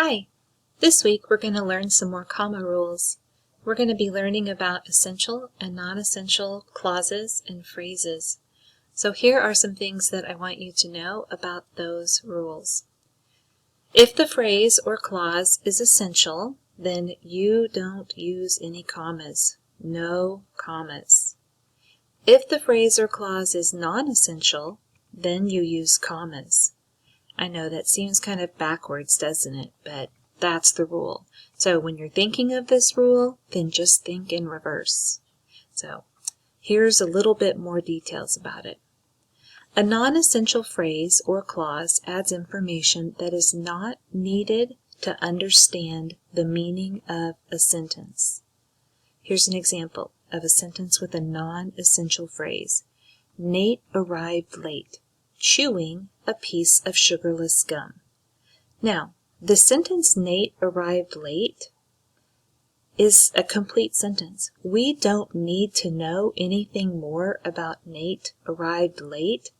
Hi! This week we're going to learn some more comma rules. We're going to be learning about essential and non-essential clauses and phrases. So here are some things that I want you to know about those rules. If the phrase or clause is essential, then you don't use any commas. No commas. If the phrase or clause is non-essential, then you use commas. I know that seems kind of backwards, doesn't it? But that's the rule. So when you're thinking of this rule, then just think in reverse. So here's a little bit more details about it. A non-essential phrase or clause adds information that is not needed to understand the meaning of a sentence. Here's an example of a sentence with a non-essential phrase. Nate arrived late, chewing a piece of sugarless gum. Now, the sentence Nate arrived late is a complete sentence. We don't need to know anything more about Nate arrived late,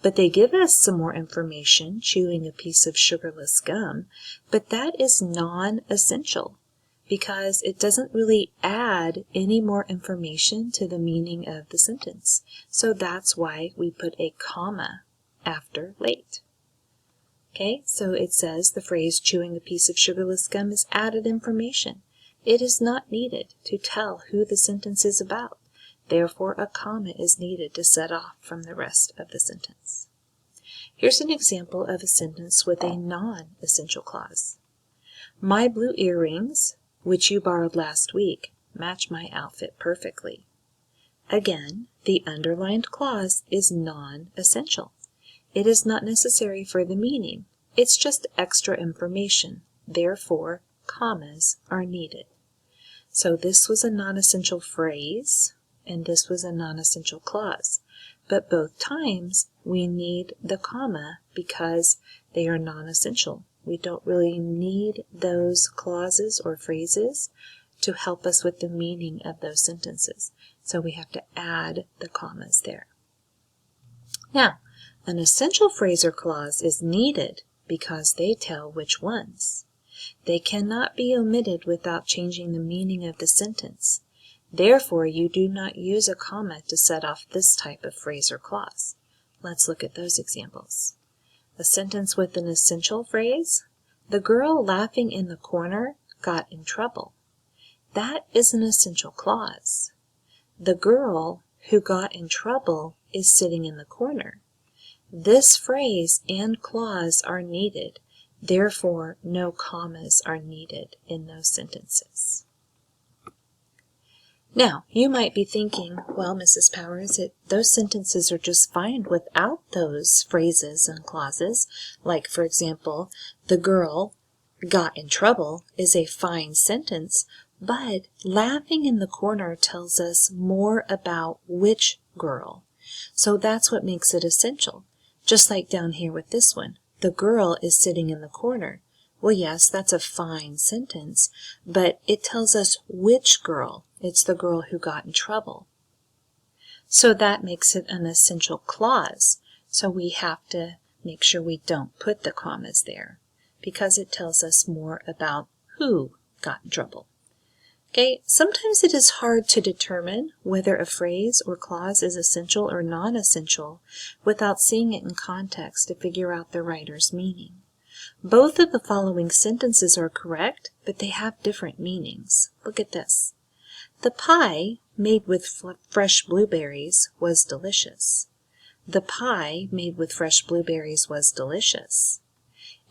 but they give us some more information, chewing a piece of sugarless gum, but that is non-essential because it doesn't really add any more information to the meaning of the sentence. So that's why we put a comma after late. Okay, so it says the phrase chewing a piece of sugarless gum is added information. It is not needed to tell who the sentence is about. Therefore, a comma is needed to set off from the rest of the sentence. Here's an example of a sentence with a non-essential clause. My blue earrings, which you borrowed last week, match my outfit perfectly. Again, the underlined clause is non-essential. It is not necessary for the meaning. It's just extra information. Therefore, commas are needed. So this was a non-essential phrase, and this was a non-essential clause. But both times, we need the comma because they are non-essential. We don't really need those clauses or phrases to help us with the meaning of those sentences. So we have to add the commas there. Now, an essential phrase or clause is needed because they tell which ones. They cannot be omitted without changing the meaning of the sentence. Therefore, you do not use a comma to set off this type of phrase or clause. Let's look at those examples. A sentence with an essential phrase, the girl laughing in the corner got in trouble. That is an essential clause. The girl who got in trouble is sitting in the corner. This phrase and clause are needed. Therefore, no commas are needed in those sentences. Now, you might be thinking, well, Mrs. Powers, those sentences are just fine without those phrases and clauses. Like, for example, the girl got in trouble is a fine sentence, but laughing in the corner tells us more about which girl. So that's what makes it essential. Just like down here with this one, the girl is sitting in the corner. Well, yes, that's a fine sentence, but it tells us which girl. It's the girl who got in trouble. So that makes it an essential clause. So we have to make sure we don't put the commas there because it tells us more about who got in trouble. Okay, sometimes it is hard to determine whether a phrase or clause is essential or non-essential without seeing it in context to figure out the writer's meaning. Both of the following sentences are correct, but they have different meanings. Look at this. The pie made with fresh blueberries was delicious. The pie made with fresh blueberries was delicious.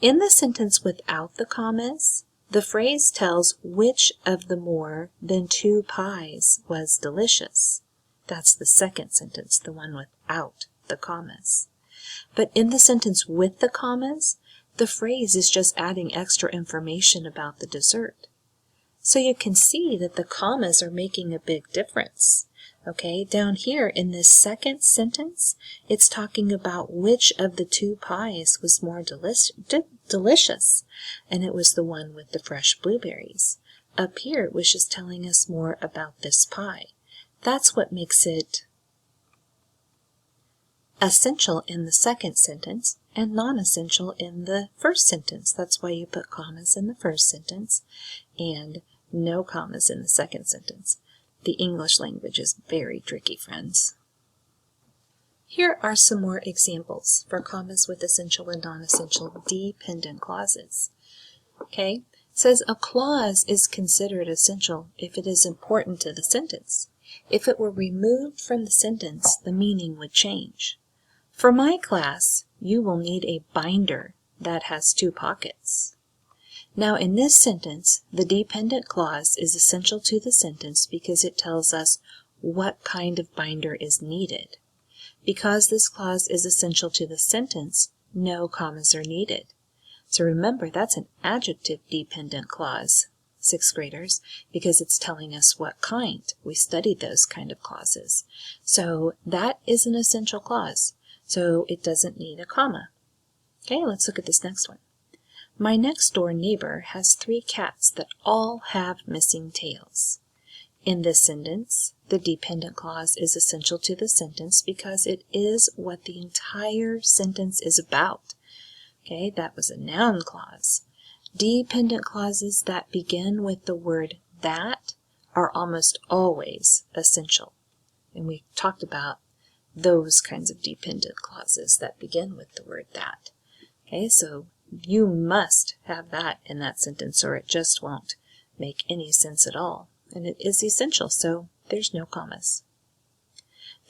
In the sentence without the commas, the phrase tells which of the more than two pies was delicious. That's the second sentence, the one without the commas. But in the sentence with the commas, the phrase is just adding extra information about the dessert. So you can see that the commas are making a big difference. Okay, down here in this second sentence, it's talking about which of the two pies was more delicious, and it was the one with the fresh blueberries. Up here, it was just telling us more about this pie. That's what makes it essential in the second sentence and non-essential in the first sentence. That's why you put commas in the first sentence and no commas in the second sentence. The English language is very tricky, friends. Here are some more examples for commas with essential and non-essential dependent clauses. Okay, it says a clause is considered essential if it is important to the sentence. If it were removed from the sentence, the meaning would change. For my class, you will need a binder that has 2 pockets. Now in this sentence, the dependent clause is essential to the sentence because it tells us what kind of binder is needed. Because this clause is essential to the sentence, no commas are needed. So remember, that's an adjective-dependent clause, 6th graders, because it's telling us what kind. We studied those kind of clauses. So that is an essential clause, so it doesn't need a comma. Okay, let's look at this next one. My next-door neighbor has 3 cats that all have missing tails. In this sentence, the dependent clause is essential to the sentence because it is what the entire sentence is about. Okay, that was a noun clause. Dependent clauses that begin with the word that are almost always essential. And we talked about those kinds of dependent clauses that begin with the word that. Okay, so you must have that in that sentence or it just won't make any sense at all. And it is essential, so there's no commas.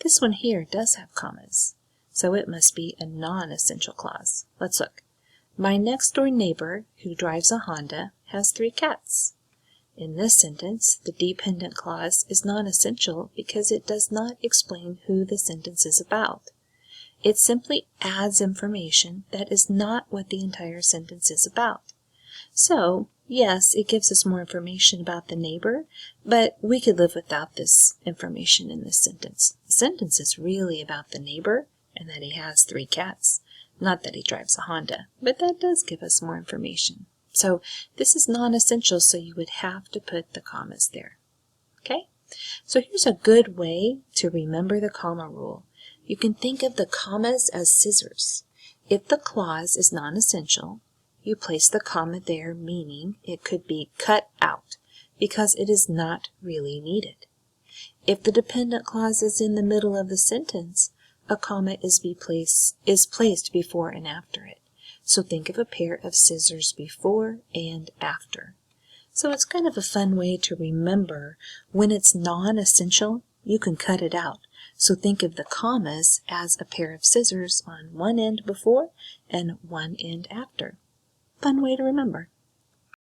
This one here does have commas, so it must be a non-essential clause. Let's look. My next-door neighbor, who drives a Honda, has 3 cats. In this sentence, the dependent clause is non-essential because it does not explain who the sentence is about. It simply adds information that is not what the entire sentence is about. So, yes, it gives us more information about the neighbor, but we could live without this information in this sentence. The sentence is really about the neighbor and that he has 3 cats. Not that he drives a Honda, but that does give us more information. So this is non-essential, so you would have to put the commas there. Okay? So here's a good way to remember the comma rule. You can think of the commas as scissors. If the clause is non-essential, you place the comma there, meaning it could be cut out because it is not really needed. If the dependent clause is in the middle of the sentence, a comma is placed before and after it. So think of a pair of scissors before and after. So it's kind of a fun way to remember when it's non-essential, you can cut it out. So think of the commas as a pair of scissors on one end before and one end after. Fun way to remember.